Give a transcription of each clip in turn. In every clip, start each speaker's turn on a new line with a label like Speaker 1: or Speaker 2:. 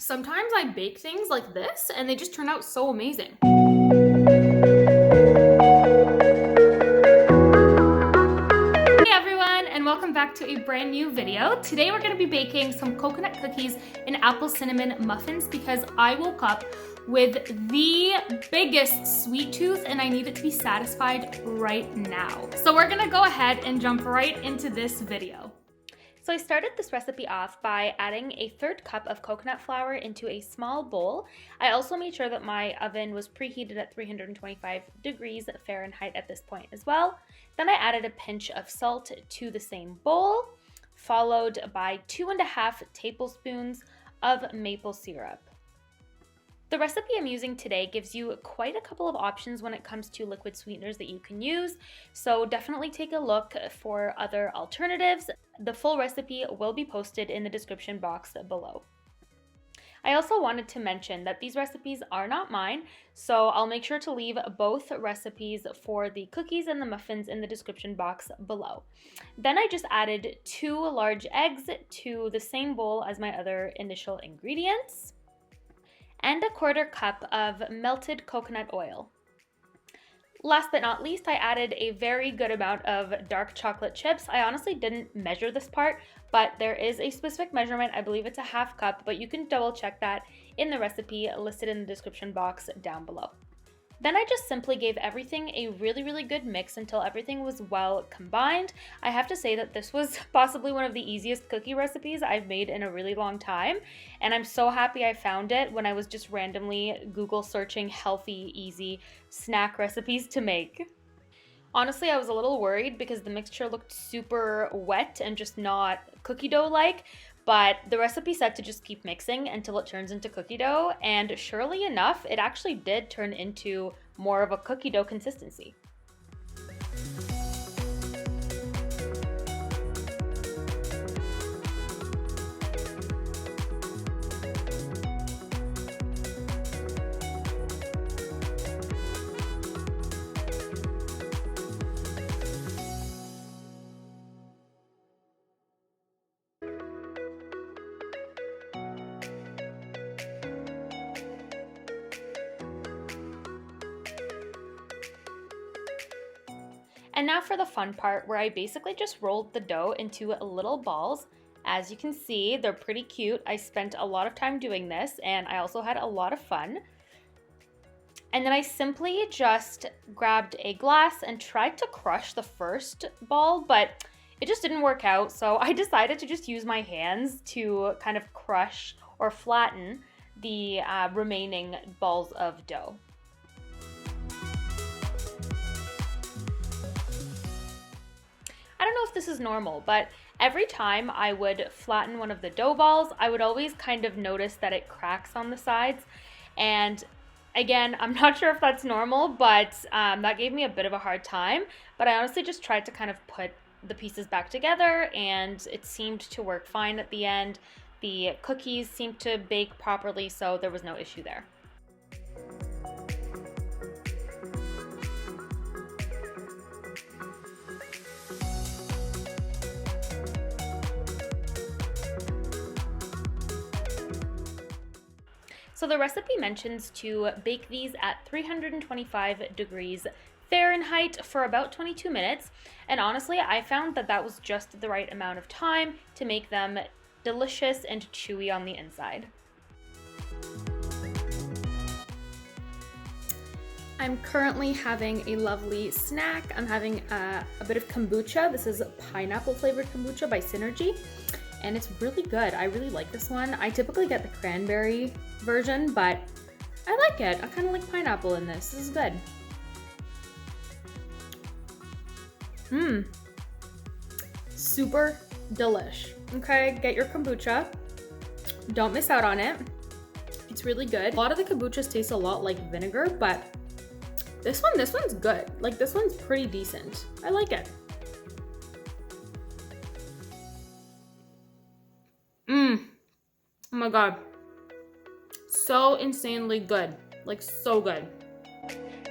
Speaker 1: Sometimes I bake things like this and they just turn out so amazing. Hey everyone, and welcome back to a brand new video. Today we're going to be baking some coconut cookies and apple cinnamon muffins because I woke up with the biggest sweet tooth and I need it to be satisfied right now. So we're going to go ahead and jump right into this video. So I started this recipe off by adding a 1/3 cup of coconut flour into a small bowl. I also made sure that my oven was preheated at 325 degrees Fahrenheit at this point as well. Then I added a pinch of salt to the same bowl, followed by 2.5 tablespoons of maple syrup. The recipe I'm using today gives you quite a couple of options when it comes to liquid sweeteners that you can use, so definitely take a look for other alternatives. The full recipe will be posted in the description box below. I also wanted to mention that these recipes are not mine, so I'll make sure to leave both recipes for the cookies and the muffins in the description box below. Then I just added 2 large eggs to the same bowl as my other initial ingredients, and a 1/4 cup of melted coconut oil. Last but not least, I added a very good amount of dark chocolate chips. I honestly didn't measure this part, but there is a specific measurement. I believe it's a 1/2 cup, but you can double check that in the recipe listed in the description box down below. Then I just simply gave everything a really good mix until everything was well combined. I have to say that this was possibly one of the easiest cookie recipes I've made in a really long time, and I'm so happy I found it when I was just randomly Google searching healthy, easy snack recipes to make. Honestly, I was a little worried because the mixture looked super wet and just not cookie dough-like, but the recipe said to just keep mixing until it turns into cookie dough, and surely enough, it actually did turn into more of a cookie dough consistency. And now for the fun part where I basically just rolled the dough into little balls. As you can see, they're pretty cute. I spent a lot of time doing this and I also had a lot of fun. And then I simply just grabbed a glass and tried to crush the first ball, but it just didn't work out. So I decided to just use my hands to kind of crush or flatten the remaining balls of dough. I don't know if this is normal, but every time I would flatten one of the dough balls, I would always kind of notice that it cracks on the sides. And again, I'm not sure if that's normal, but that gave me a bit of a hard time. But I honestly just tried to kind of put the pieces back together and it seemed to work fine at the end. The cookies seemed to bake properly, so there was no issue there. So the recipe mentions to bake these at 325 degrees Fahrenheit for about 22 minutes. And honestly, I found that that was just the right amount of time to make them delicious and chewy on the inside. I'm currently having a lovely snack. I'm having a bit of kombucha. This is pineapple flavored kombucha by Synergy. And it's really good. I really like this one. I typically get the cranberry version, but I like it. I kind of like pineapple in this. This is good. Super delish. Okay, get your kombucha. Don't miss out on it. It's really good. A lot of the kombuchas taste a lot like vinegar, but this one's good. Like, this one's pretty decent. I like it. Oh my god. So insanely good. Like, so good.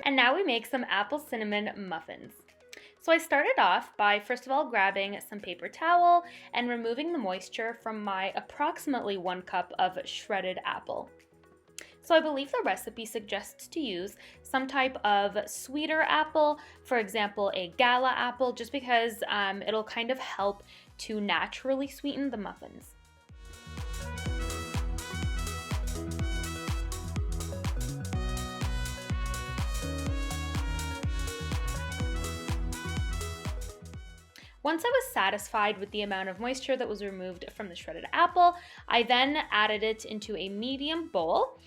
Speaker 1: And now we make some apple cinnamon muffins. So I started off by first of all grabbing some paper towel and removing the moisture from my approximately 1 cup of shredded apple. So I believe the recipe suggests to use some type of sweeter apple, for example, a gala apple, just because it'll kind of help to naturally sweeten the muffins. Once I was satisfied with the amount of moisture that was removed from the shredded apple, I then added it into a medium bowl,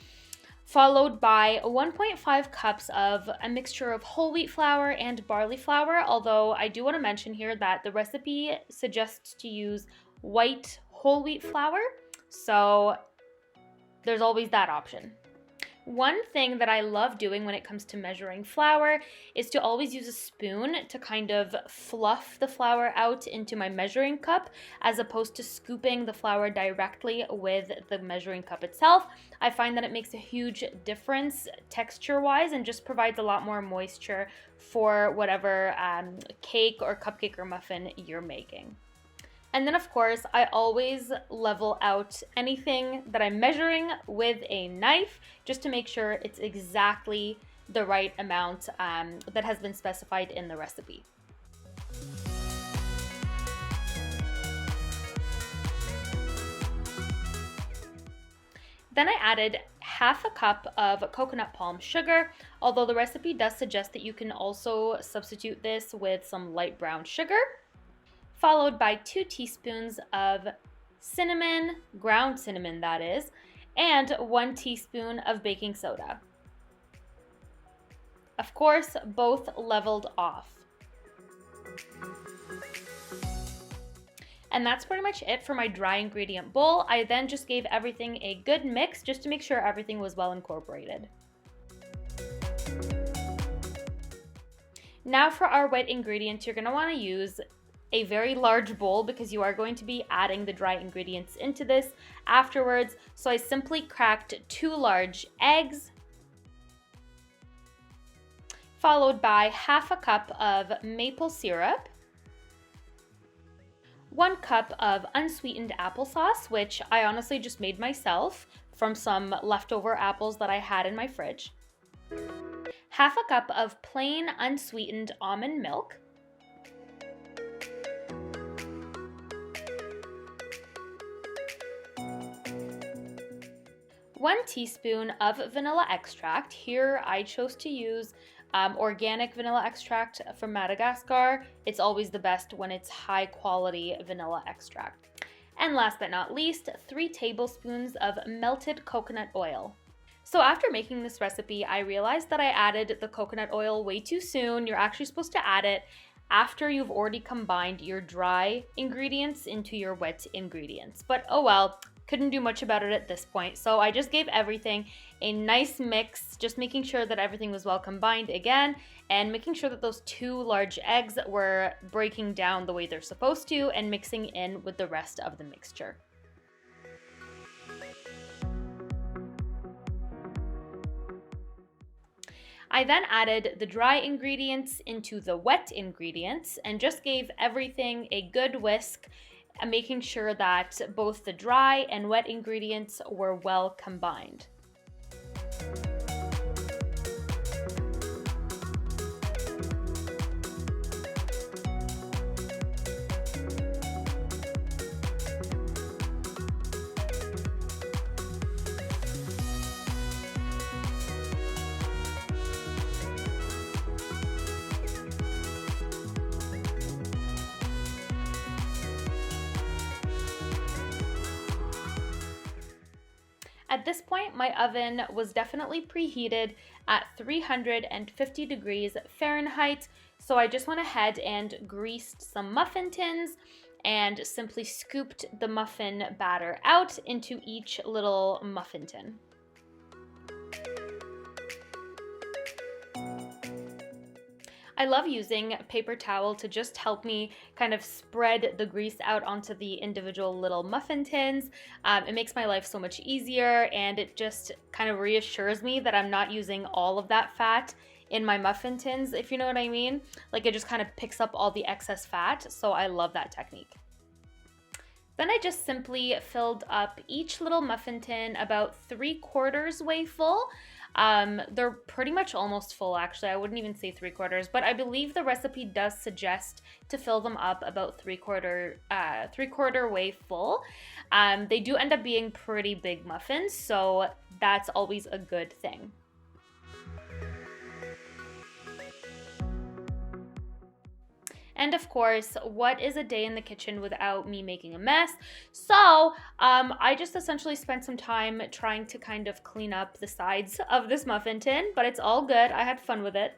Speaker 1: followed by 1.5 cups of a mixture of whole wheat flour and barley flour, although I do want to mention here that the recipe suggests to use white whole wheat flour, so there's always that option. One thing that I love doing when it comes to measuring flour is to always use a spoon to kind of fluff the flour out into my measuring cup, as opposed to scooping the flour directly with the measuring cup itself. I find that it makes a huge difference texture-wise and just provides a lot more moisture for whatever cake or cupcake or muffin you're making. And then of course, I always level out anything that I'm measuring with a knife just to make sure it's exactly the right amount that has been specified in the recipe. Then I added half a cup of coconut palm sugar, although the recipe does suggest that you can also substitute this with some light brown sugar, followed by 2 teaspoons of cinnamon, ground cinnamon that is, and 1 teaspoon of baking soda. Of course, both leveled off. And that's pretty much it for my dry ingredient bowl. I then just gave everything a good mix just to make sure everything was well incorporated. Now for our wet ingredients, you're gonna wanna use a very large bowl because you are going to be adding the dry ingredients into this afterwards. So I simply cracked 2 large eggs, followed by half a cup of maple syrup, 1 cup of unsweetened applesauce, which I honestly just made myself from some leftover apples that I had in my fridge, half a cup of plain unsweetened almond milk, 1 teaspoon of vanilla extract. Here I chose to use organic vanilla extract from Madagascar. It's always the best when it's high quality vanilla extract. And last but not least, 3 tablespoons of melted coconut oil. So after making this recipe, I realized that I added the coconut oil way too soon. You're actually supposed to add it after you've already combined your dry ingredients into your wet ingredients. But oh well, couldn't do much about it at this point. So I just gave everything a nice mix, just making sure that everything was well combined again, and making sure that those 2 large eggs were breaking down the way they're supposed to and mixing in with the rest of the mixture. I then added the dry ingredients into the wet ingredients and just gave everything a good whisk, making sure that both the dry and wet ingredients were well combined. At this point, my oven was definitely preheated at 350 degrees Fahrenheit, so I just went ahead and greased some muffin tins and simply scooped the muffin batter out into each little muffin tin. I love using a paper towel to just help me kind of spread the grease out onto the individual little muffin tins. It makes my life so much easier, and it just kind of reassures me that I'm not using all of that fat in my muffin tins, if you know what I mean. Like it just kind of picks up all the excess fat, so I love that technique. Then I just simply filled up each little muffin tin about 3/4 way full. They're pretty much almost full, actually. I wouldn't even say 3/4, but I believe the recipe does suggest to fill them up about three-quarter way full. They do end up being pretty big muffins, so that's always a good thing. And of course, what is a day in the kitchen without me making a mess? So I just essentially spent some time trying to kind of clean up the sides of this muffin tin, but it's all good. I had fun with it.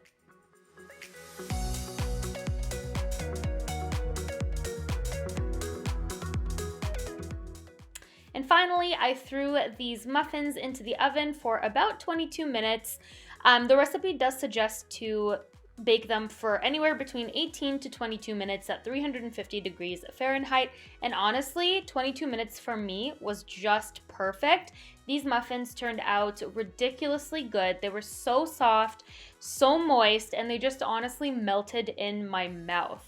Speaker 1: And finally, I threw these muffins into the oven for about 22 minutes. The recipe does suggest to bake them for anywhere between 18 to 22 minutes at 350 degrees Fahrenheit. And honestly, 22 minutes for me was just perfect. These muffins turned out ridiculously good. They were so soft, so moist, and they just honestly melted in my mouth.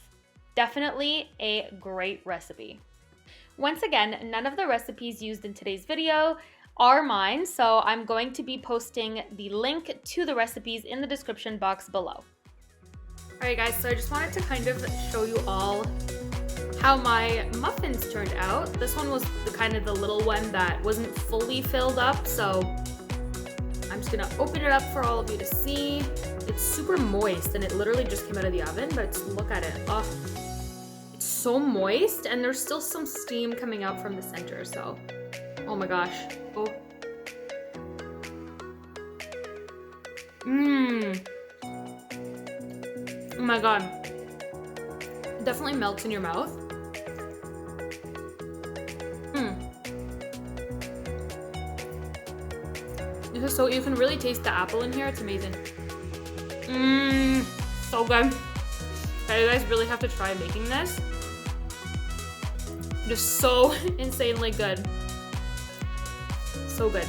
Speaker 1: Definitely a great recipe. Once again, none of the recipes used in today's video are mine, so I'm going to be posting the link to the recipes in the description box below. Alright guys, so I just wanted to kind of show you all how my muffins turned out. This one was kind of the little one that wasn't fully filled up, so I'm just gonna open it up for all of you to see. It's super moist and it literally just came out of the oven, but look at it. Oh, it's so moist and there's still some steam coming out from the center, so oh my gosh. Oh. Oh my god, it definitely melts in your mouth. This is so, you can really taste the apple in here. It's amazing. So good. Okay, you guys really have to try making this. It is so insanely good. So good.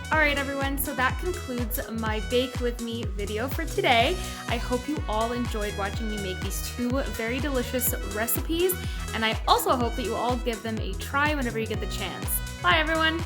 Speaker 1: Alright everyone, so that concludes my Bake With Me video for today. I hope you all enjoyed watching me make these two very delicious recipes, and I also hope that you all give them a try whenever you get the chance. Bye everyone!